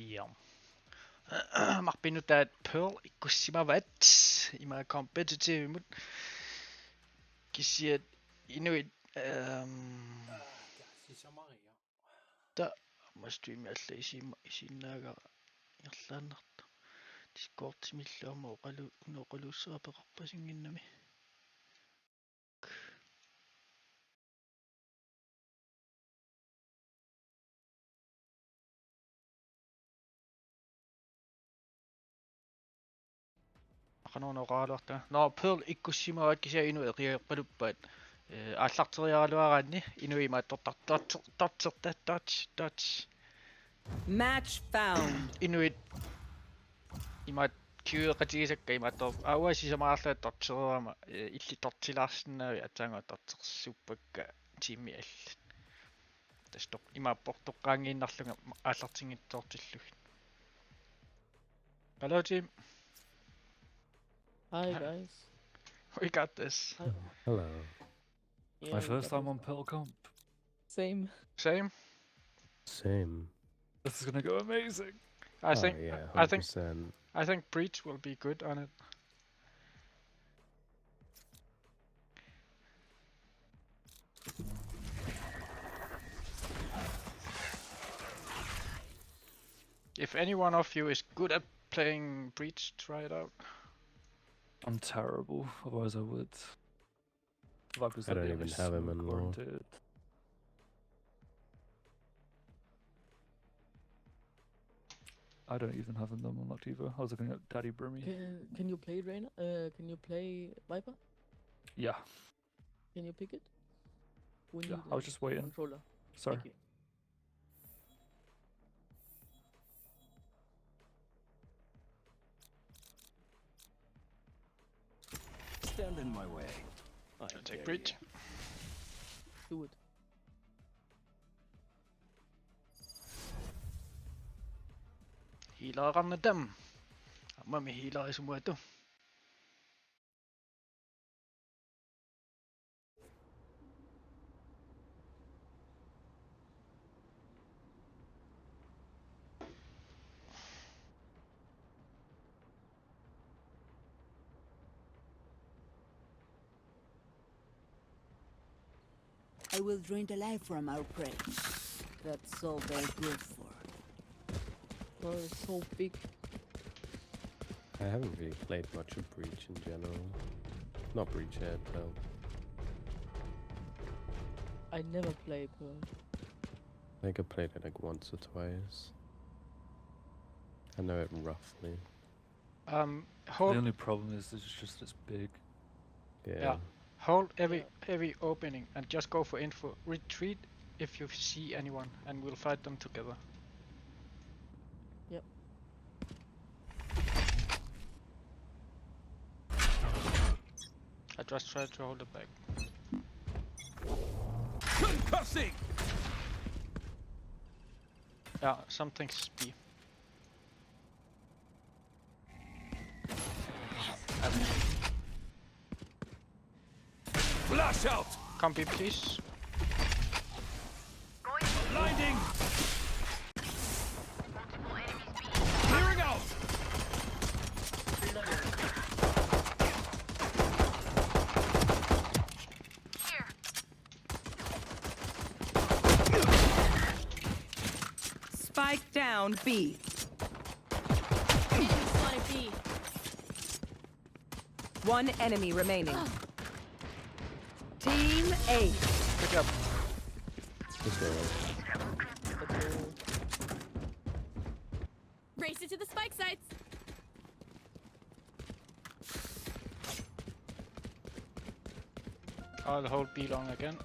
Iam. Marpinu taat Pearl ikkussimavat ima competitive imut kissiat inuit ta mastreamialla isinnaaga irlaannerta Discord similluamo oqalu unoqaluusserapeqarpasinginnami aqanuunoqaaluarta no Pearl ikkussimavat kisia inu eqiaqaluppaat ааллартериаралуараанни инуимааттортартартерtat Match found. Inuit имаат киуеқатигисакка имааттор ауасисамаарлаат тортерерама иллиторtilаарсинаави атаангаа тортерсуппакка тимми аллат тастор имааппортоққаангииннарлунга ааллартингитсоортиллугит Hello team. Hi guys. We got this. Hi. Hello. Yeah, My we first got time this. on Pearl Comp. Same. Same. This is gonna go amazing. I think yeah, 100%. I think Breach will be good on it. If any one of you is good at playing Breach, try it out. I'm terrible, otherwise I would. I don't even have him in Lord. I don't even have him on that either. I was looking at Daddy Brimmy. Can you play Reyna? Can you play Viper? Yeah. Can you pick it? We Yeah, need I was just waiting. Controller. Sorry. Thank you. Stand in my way. I'll take Breach. Do it. Healerannedam. Mami healer sumuatu. I will drain the life from our prey. That's all they're good for. Oh, it's so big. I haven't really played much of Breach in general. Not Breach yet, though. I never play Pearl. I think I played it like once or twice. I know it roughly. Hold. The only problem is it's big. Yeah. Hold every opening and just go for info. Retreat if you see anyone, and we'll fight them together. Yep. I just tried to hold it back. Concussing! Yeah, something's B. Flash out! Come B, please. Blinding! Clearing out! Spike down B. One enemy remaining. Team A. Good job. Just go. Race it to the spike sites. I'll hold B long again.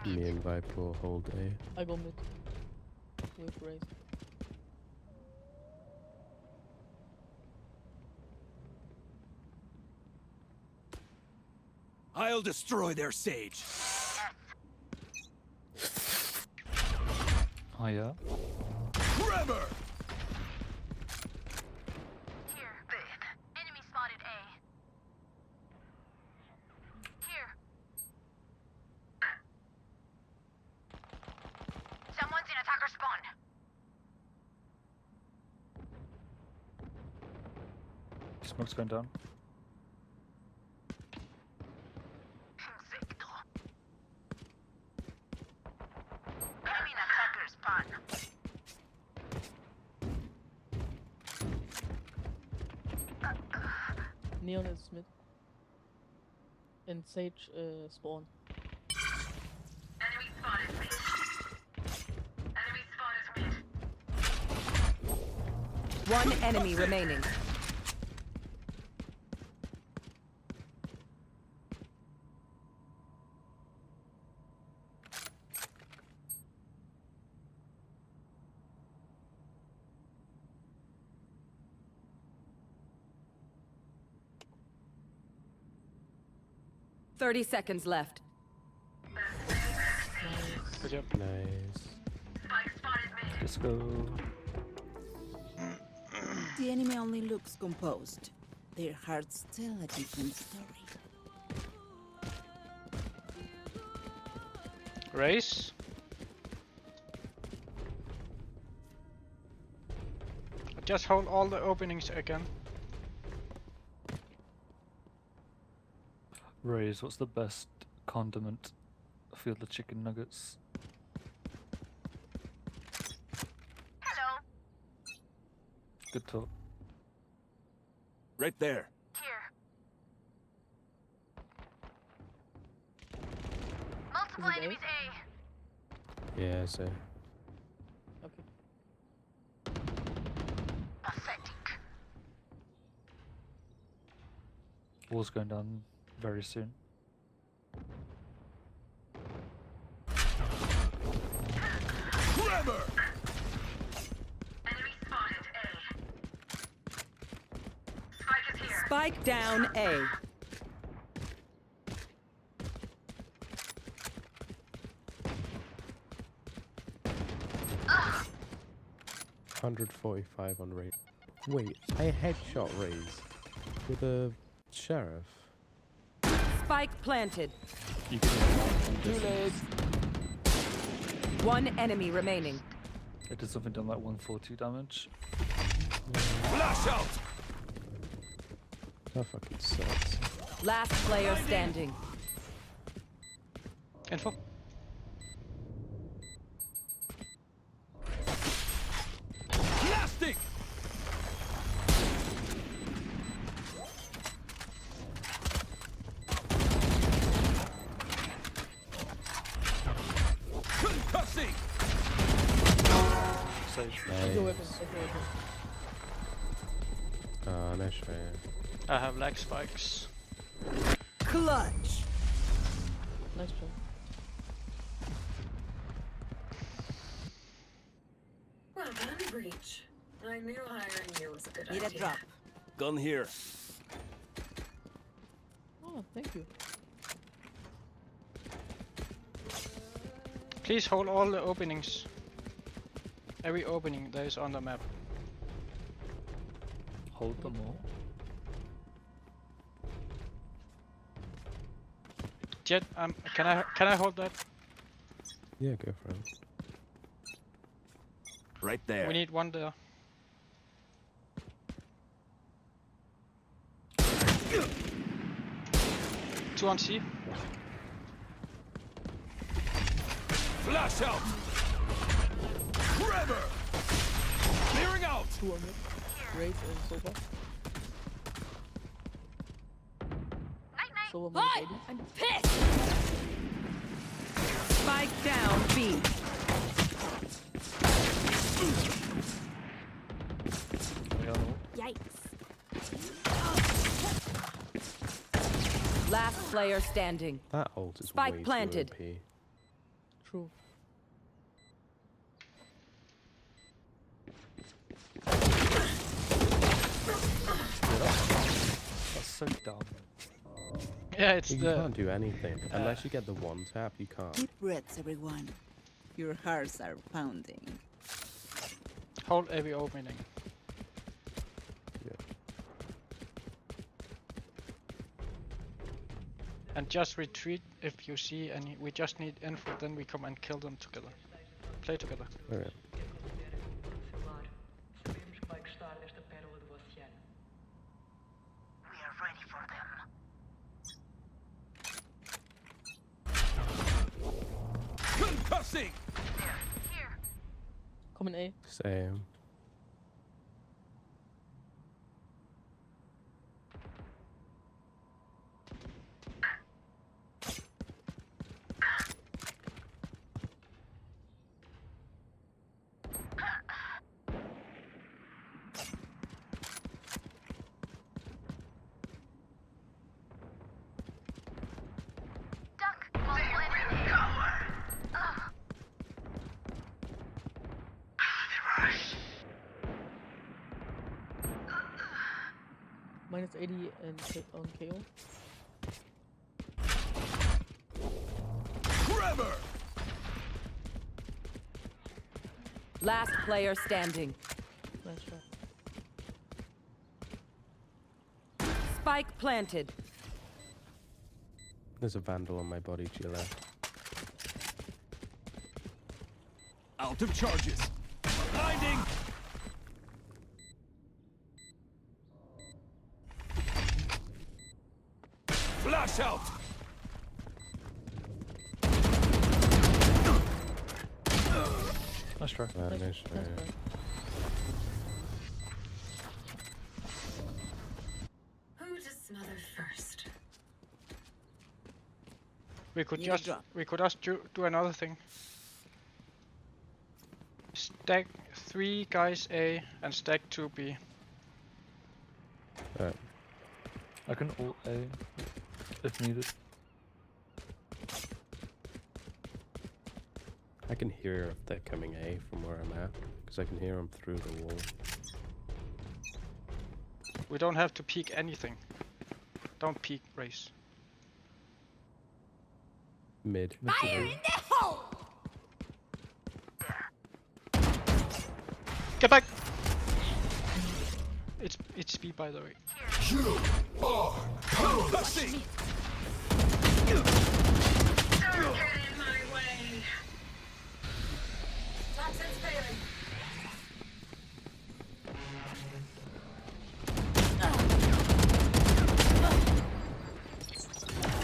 Me and Viper will hold A. I go mid. With raise. I'll destroy their sage. Oh yeah. Tremor! Here. Enemy spotted A. Here. Someone Smoke's going down. Enemy attacker spawn. Neon is mid. And Sage spawn. Enemy spotted mid. Enemy spotted mid. One enemy remaining. Thirty seconds left. Good job. Nice. Spike spotted mid. Let's go. The enemy only looks composed. Their hearts tell a different story. Race. Just hold all the openings again. Raise, what's the best condiment for the chicken nuggets? Hello. Good talk. Right there. Here. Multiple Is it A? enemies A. Yeah, so Okay. Pathetic. Wall's going down very soon. Tremor! Enemy spotted A. Spike is here. Spike down A. Ugh. 145 on rate. Wait, I headshot Raze with a sheriff. Spike planted. You can Too late. One enemy remaining. It did something done like 142 damage. Flash out! That fucking sucks. Last player standing. Info. Blasting! Concussing! Sage. Take your weapon. Nice. Take your weapon. Nice fair. I have lag spikes. Clutch. Nice job. Well done, Breach. I knew hiring you was a good Need a idea. drop. Gun here. Oh, thank you. Please hold all the openings. Every opening that is on the map. Hold them all. Jet, can I hold that? Yeah, go for it. Right there. We need one there. Two on C. Flash out! Tremor! Clearing out! 2 on mid. Raise and Sova. Night night. Sova Boy, minus 80. I'm pissed. Spike down B. Yikes. Last player standing. That ult is Spike way planted. too OP. True. That's so dumb. Yeah, it's You the. can't do anything. Unless you get the one tap, you can't. Deep breaths, everyone. Your hearts are pounding. Hold every opening. Yeah. And just retreat if you see any. We just need info, then we come and kill them together. Play together. Alright. Flashing! Come in A. Same. Minus 80 and on KO. Trevor! Last player standing. Nice try. Spike planted. There's a vandal on my body, Gila. Out of charges. Blinding! Flash out! Nice try. Vanish. Nice try. Who to smother first? We could Need a just drop. do another thing. Stack 3 guys A and stack 2 B. Alright. I can ult A if needed. I can hear if they're coming A from where I'm at, because I can hear them through the wall. We don't have to peek anything. Don't peek, race. Mid. Fire in the hole! Get back! It's B, by the way. Flashing! Don't get in my way. Toxin's failing.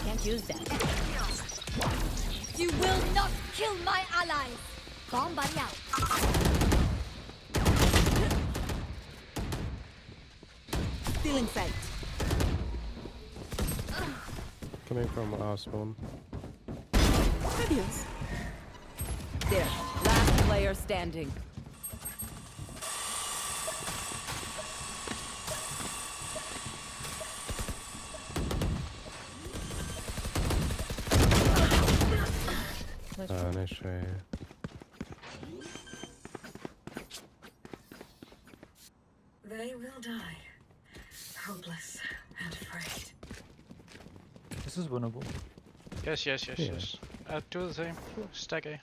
Can't use that. You will not kill my allies! Bomb buddy out. Stealing sight. Coming from our spawn. Fabulous. There. Last player standing. Nice try. Nice try. They will die. Hopeless and afraid. This is winnable. Yes. Yeah. Do the same. Stack A.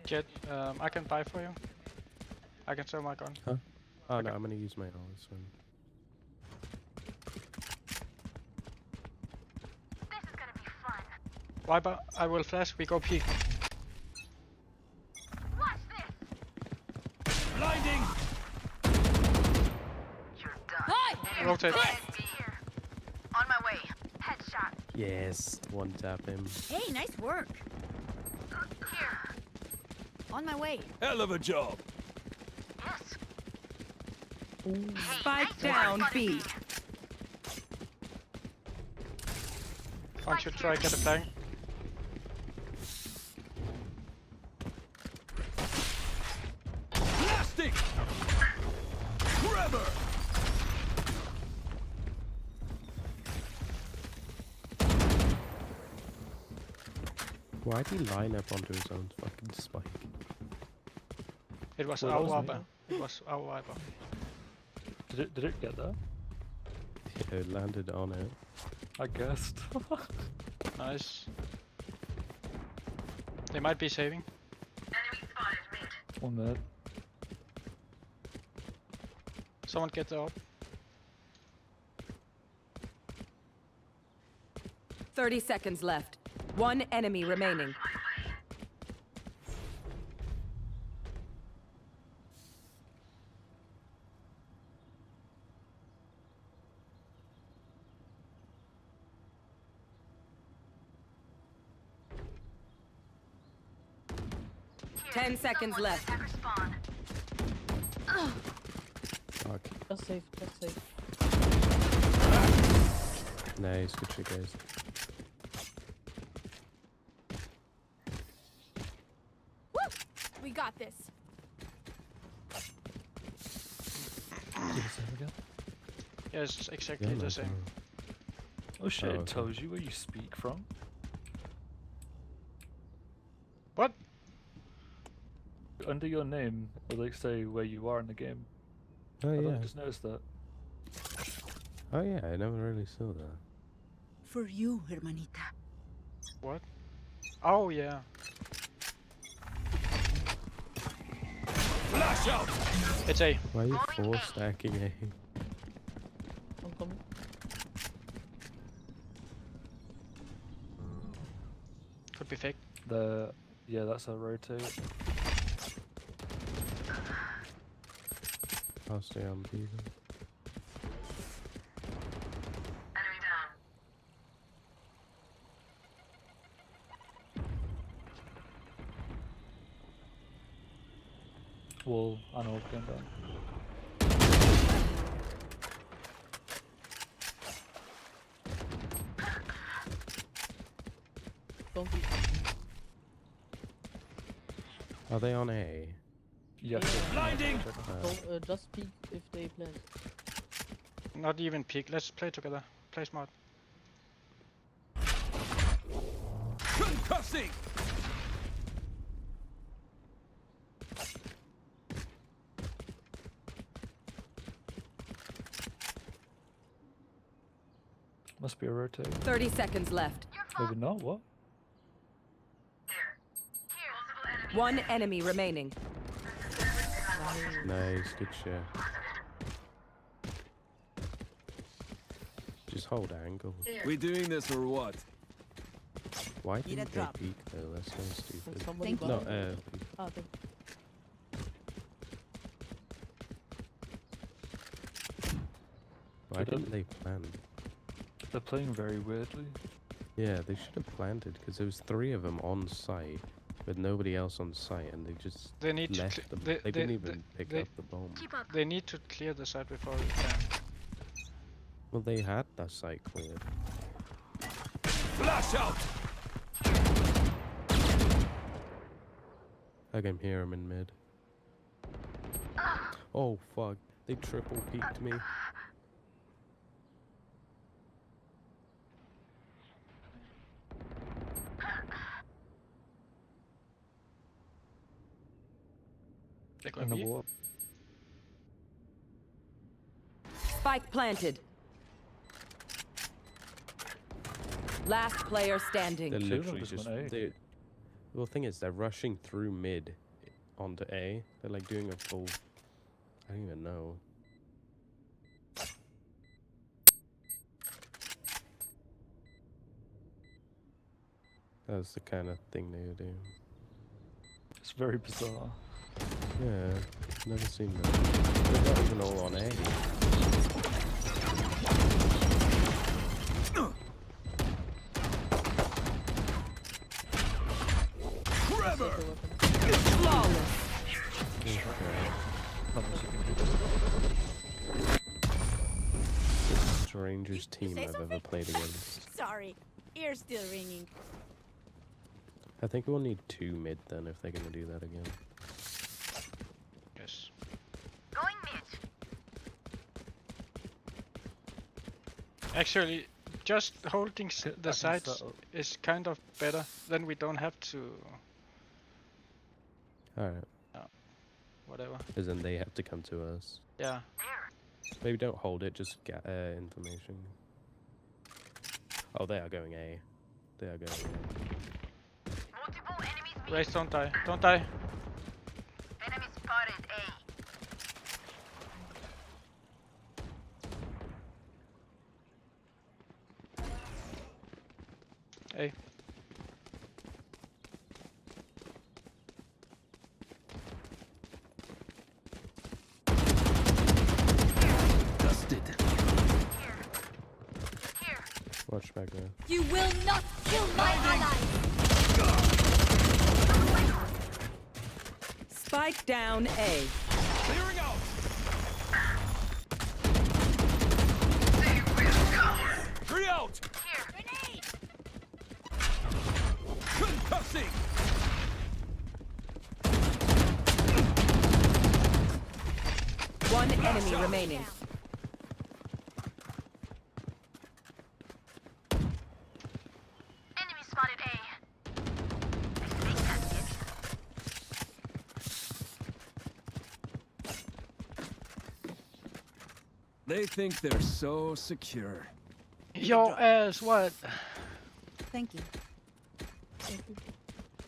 Jet, I can buy for you. I can sell my gun. Oh Okay. no, I'm gonna use my ult this one. This is gonna be fun. Viper, I will flash. We go peek. Watch this. Blinding! You're done. Hi! Rotate. Here. On my way. Headshot. Yes, one tap him. Hey, nice work. Here. On my way. Hell of a job! Yes. Spike down B. One should try get a flank. Blasting! Trevor! Why'd he line up onto his own fucking spike? It was Well, our that was me. Viper. It was our Viper. Did it get there? Yeah, it landed on it. I guessed. Nice. They might be saving. Enemy spotted mid. One mid. Someone get the up. 30 seconds left. One enemy remaining. 10 seconds left. Attacker spawn. Fuck. Just safe, just safe. Nice, good shit, guys. Woo! We got this. Do the same again. Yeah, it's exactly Yeah, the nice same. one. Oh shit, Oh, it okay. tells you where you speak from. What? Under your name, it'll like say where you are in the game. Oh I yeah. just noticed that. Oh yeah, I never really saw that. For you, hermanita. What? Oh yeah. Flash out. It's A. Why are you four stacking A? I'm coming. Could be fake. Yeah, that's a rotate. I'll stay on B then. Enemy down. Wall and all came down. Don't be. Are they on A? Yes. Blinding. Don't, just peek if they plant. Not even peek. Let's play together. Play smart. Concussing. Must be a rotate. 30 seconds left. Maybe not. What? One enemy remaining. Nice, good shit. Just hold angle. We doing this or what? Why Need a didn't they drop. peek though? That's so There's stupid. somebody Thank you. No, behind. Ah, thank why didn't they plan? They're playing very weirdly. Yeah, they should have planted because there was 3 of them on site, with nobody else on site, and they just They need to. left them. They, They didn't even pick they- up the bomb. Keep up. They need to clear the site before we plan. Well, they had that site cleared. Flash out. I can hear him in mid. Oh fuck! They triple peeked me. They're In going the B. wall. Spike planted. Last player standing. They're Two of them literally just just. went A. They, well, the thing is, they're rushing through mid onto A. They're like doing a full. I don't even know. That's the kind of thing they would do. It's very bizarre. Yeah, never seen that. They're not even all on A. Trevor. Flawless. Okay. Not much you can do. Strangest team say I've ever something? played against. Sorry, ear's still ringing. I think we'll need 2 mid then if they're gonna do that again. Yes. Going mid. Actually, just holding I the can sites settle. is kind of better. Then we don't have to. Alright, Whatever. because then they have to come to us. Yeah. Maybe don't hold it, just get information. Oh, they are going A. They are going A. Multiple enemies mid. Race, don't die. Don't die. Enemy spotted A. A. Dusted. Here. Watch back there. You will not kill my allies. Spike down A. Clearing out. Three out. Grenade! Concussing. One enemy remaining. Enemy spotted A. I think that's it. They think they're so secure. Your ass, what? Thank you.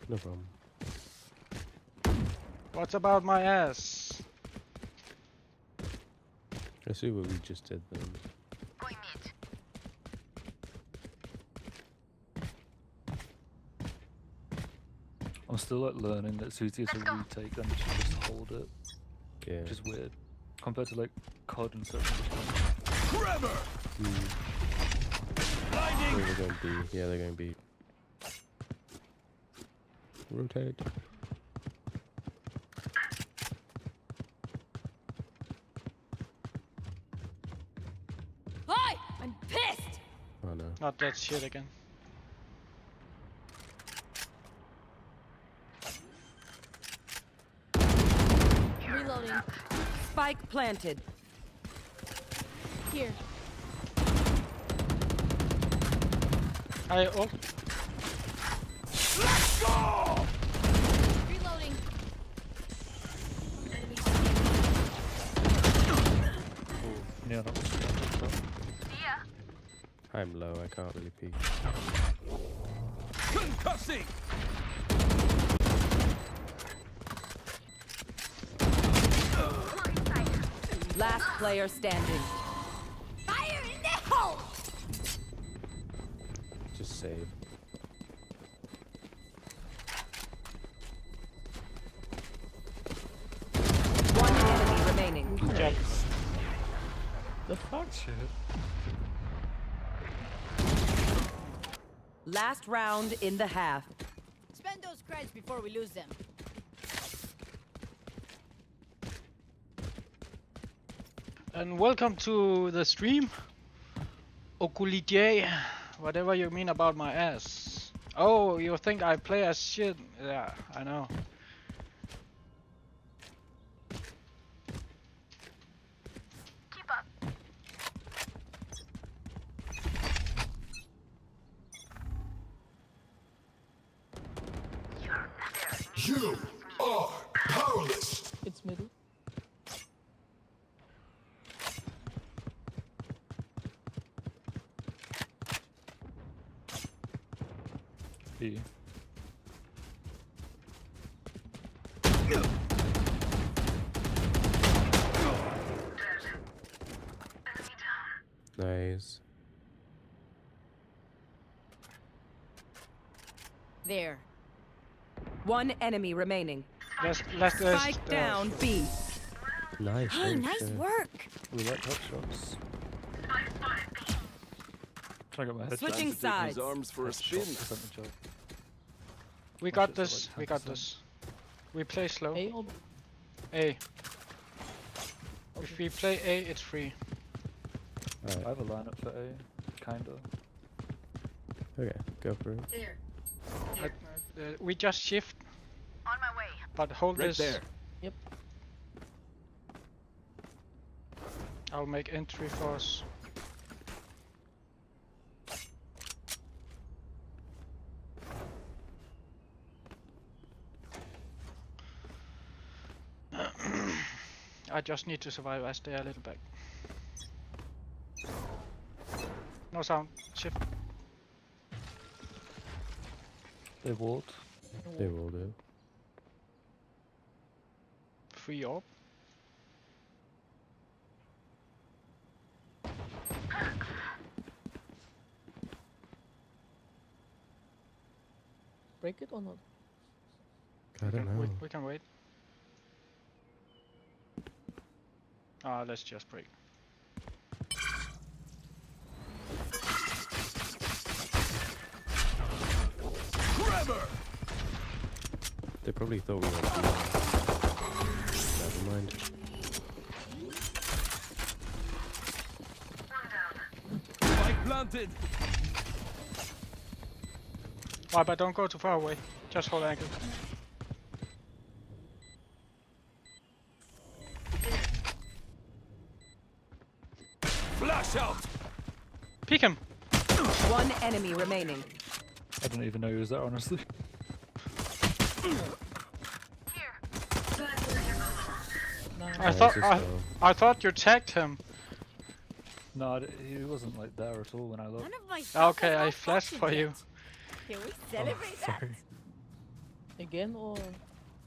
No problem. What's about my ass? I see what we just did then. Going mid. I'm still like learning that it's easier to retake than to just hold it, Yeah. which is weird compared to like COD and stuff. Trevor. Oh, they're going B. Yeah, they're going B. Rotate. Hi! I'm pissed! Oh no. Not that shit again. Reloading. Spike planted. Here. I ult. Reloading. Yeah, that was See ya. I'm low, I can't really peek. Concussing. Last player standing. Fire in the hole! Just save. One enemy remaining. Jet. The fuck? shit. Last round in the half. Spend those creds before we lose them. And welcome to the stream. Okulije. Whatever you mean about my ass. Oh, you think I play as shit? Yeah, I know. Keep up. You are powerless. It's middle. B. Nice. There. One enemy remaining. Let's Spike down B. Nice. holy Nice shit. work! We like hot shots. Try to get my head Switching sides. His arms for a spin. We got this. We got this. We play slow. A or A. If we play A, it's free. I Alright, have a lineup for A, kinda. okay, go for it. There. We just shift, On my way. but hold Right this. there. I'll make entry for us. I just need to survive. I stay a little back. No sound. Shift. They walled. They will do. Free orb. break it or not? I don't know. We can wait. Let's just break. Trevor! They probably thought we were. Never mind. Spike planted. Why, but don't go too far away. Just hold angle. Flash out. Peek him! One enemy remaining. I didn't even know he was there, honestly. Nice. I thought you tagged him. No, he wasn't like there at all when I looked. None of my stuff Okay, has I got flashed functioned for you. yet. Can we celebrate that? Sorry. Again or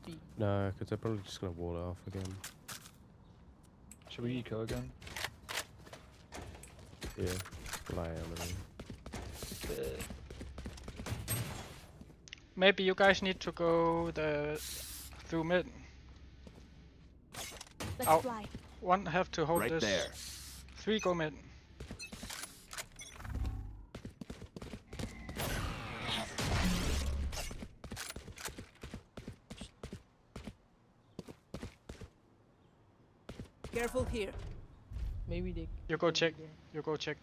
B? No, because they're probably just gonna wall it off again. Should we eco again? Yeah. Lie on them. Maybe you guys need to go through mid. Let's Ow. fly. One have to hold Right this. there. 3 go mid. Careful here. Maybe they. You go check. You go check.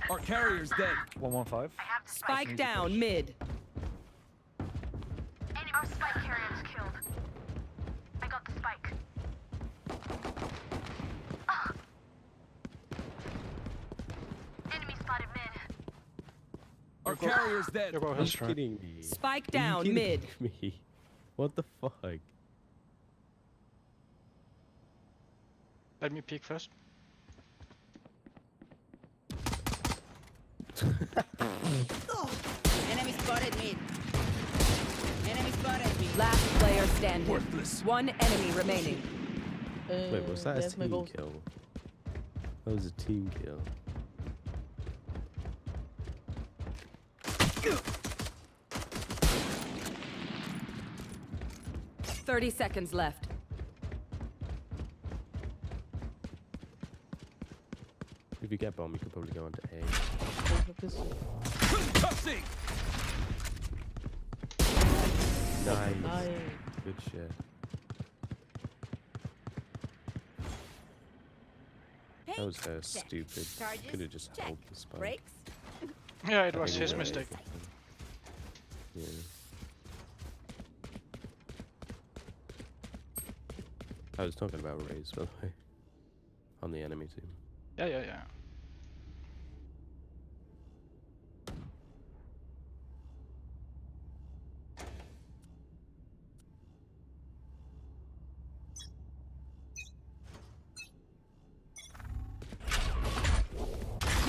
Our carrier's dead. 115. I have the spike. Spike down mid. Our spike carrier was killed. I got the spike. Ah. Enemy spotted mid. Our carrier's dead. You go Are you ahead. kidding me? Spike Are you down kidding mid. me? What the fuck? Let me peek first. Enemy spotted mid. Enemy spotted me. Last player standing. Worthless. One enemy remaining. Wait, was that a there's my team ghost. kill? That was a team kill. Thirty seconds left. If you get bomb, you could probably go into A. Over this way. Tossing. Nice. Nice. Good shit. That was her stupid. Charges? Could have just Check. held the spike. Brakes? Yeah, it I was think his it mistake. Yeah. I was talking about Raze, by the way. On the enemy team. Yeah, yeah, yeah.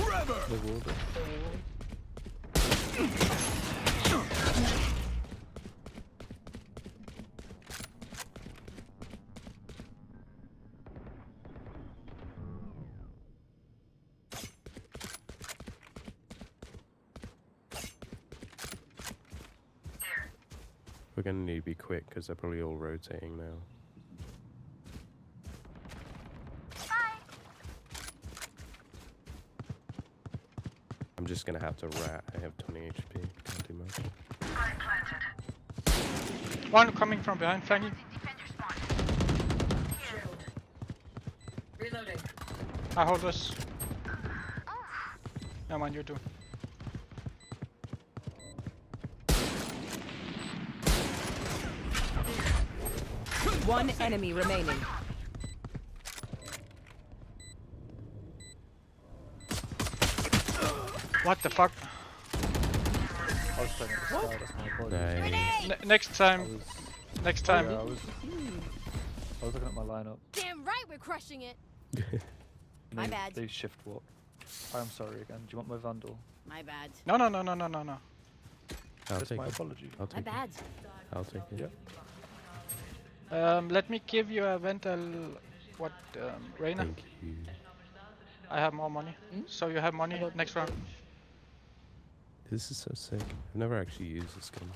Grabber. The water. We're gonna need to be quick because they're probably all rotating now. I'm just gonna have to rat. I have 20 HP. Can't do much. One coming from behind, flanking. Defender spawn. Shield. Reloading. I hold this. Never mind, you do. One enemy remaining. What the fuck? I was playing at the start, that's my apologies. Nice. Next I time. was, Next time. yeah, I was looking at my lineup. Damn right we're crushing it. and My they- bad. They shift walk. I'm sorry again. Do you want my Vandal? My bad. No, no, no, no, no, no, no. I'll That's take my it. apology. I'll My take bad. it. I'll take it. Yeah. Let me give you a Vandal. What, Reina? Thank you. I have more money. So you have money About next round. This is so sick. I've never actually used this gun.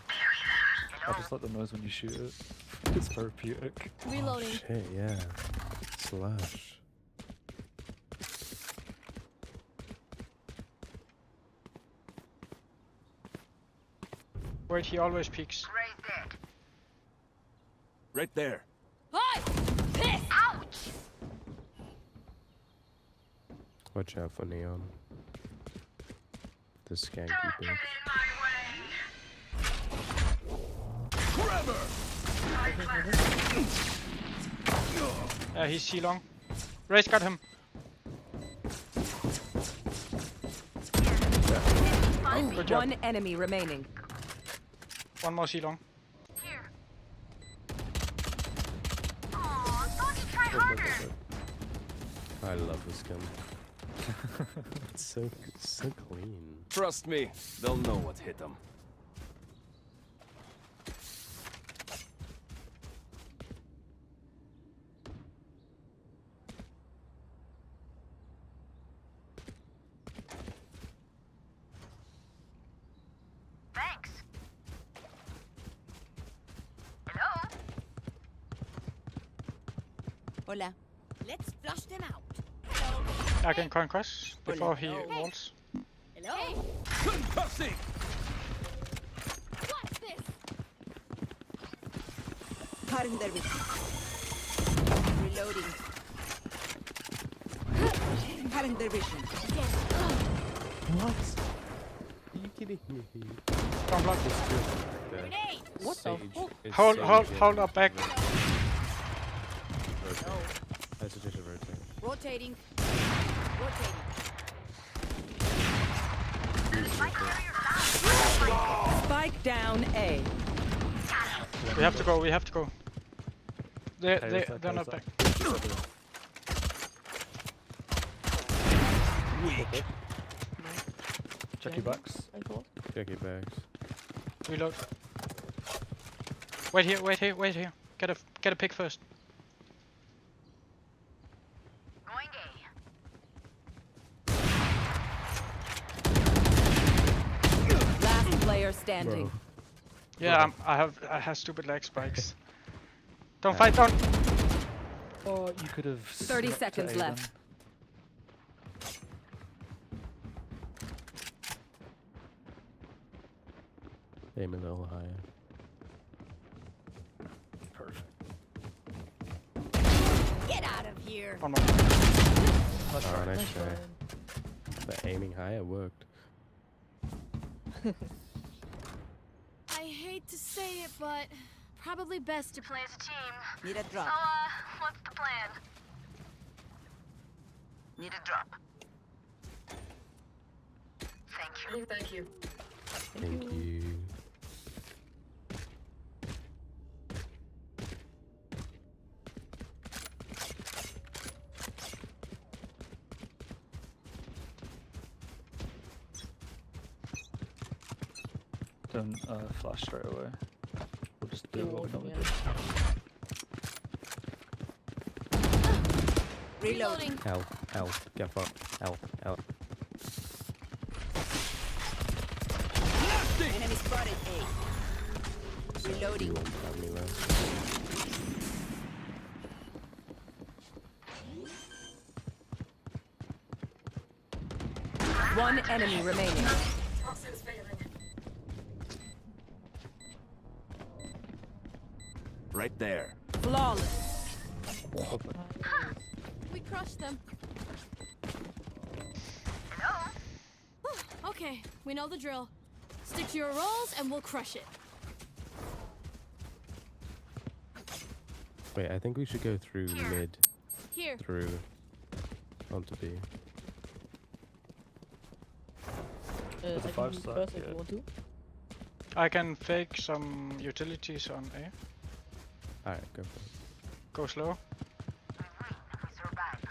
I just like the noise when you shoot it. It's therapeutic. Reloading. Oh, shit, yeah. Slash. Wait, he always peeks. Raise dead. Right there. Hi! Piss! Ouch! Watch out for Neon. The skanky bitch. He's C long. Raze got him. Good job. One enemy remaining. One more C long. Here. Aw, don't you try harder. I love this gun. It's so clean. Trust me, they'll know what hit them. Thanks. Hello? Hola. Let's flush them out. I can conquest before he walls. Hello? Concussing! What's this? Cutting their vision. Reloading. Cutting their vision. What? Are you kidding me? Don't block. Grenade! What the fuck? Hold up back. I suggest rotate. Rotating. Rotating. Spike down A. We have to go. We have to go. They're not back. Weak. Check your backs. I thought. Check your bags. Reload. Wait here. Wait here. Wait here. Get a pick first. Going A. Last player standing. Bro. Yeah, I have stupid lag spikes. Don't fight. Don't. Oh, you could have. 30 seconds left. Aim a little higher. Perfect. Get out of here. One more. Oh, nice Nice try. one. The aiming higher worked. I hate to say it, but probably best to Play as a team. Need a So, drop. what's the plan? Need a drop. Thank you. Thank you. Thank you. Don't flash straight away. We'll just do Yeah, what we normally yeah. do. Reloading. Help, get fucked. Help. Enemy spotted A. You Reloading. won't have me left. One enemy remaining. Toxin's failing. Right there. Flawless. We crushed them. Hello? Okay, we know the drill. Stick to your roles and we'll crush it. Wait, I think we should go through mid, Here. through onto B. I the can five do stack, first if yeah. you want to. I can fake some utilities on A. Alright, go for it. Go slow. We win. We survive.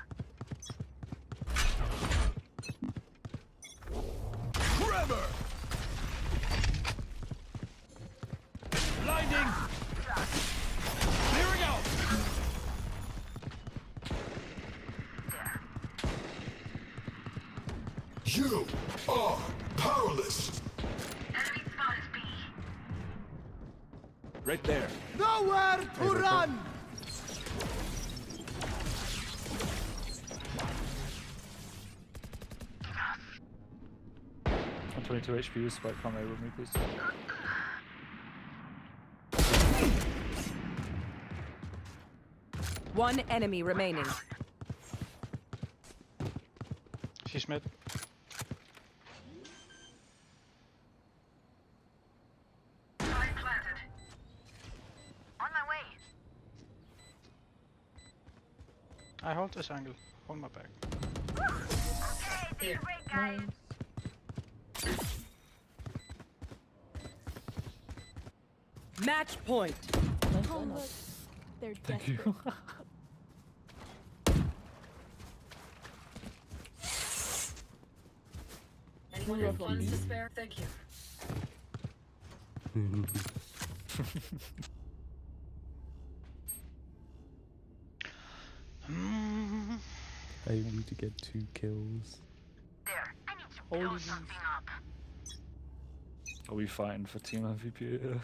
Trevor! Blinding! Clearing out! You are powerless. Enemy spot is B. Right there. Nowhere to run. I'm 22 HP. Spike come A with me, please. One enemy remaining. She's mid. Spike planted. On my way. I hold this angle. Hold my back. Okay, take Here. a break, guys. Match point. Nice Oh, line up. look. They're Thank desperate. you. Anyone You're have funds to welcome. spare? Thank you. Mm. I need to get 2 kills. There. I need to Holy blow jeez. something up. Are we fighting for team MVP here?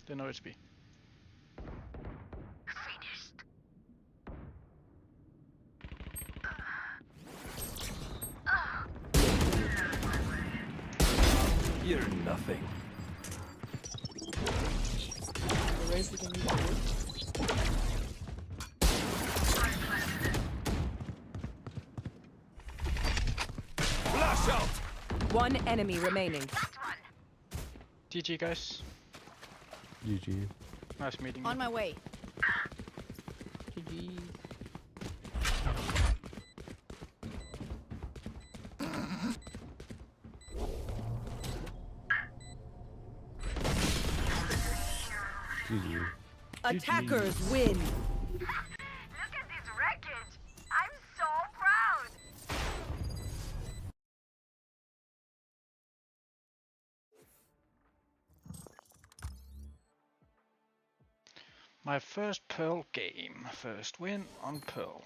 They know it's B. Finished. You're nothing. The race we can use it. Flash out! One enemy remaining. GG guys. GG. Nice meeting On you. my way. GG. GG. Attackers win. Look at this wreckage. I'm so proud. My first Pearl game. First win on Pearl.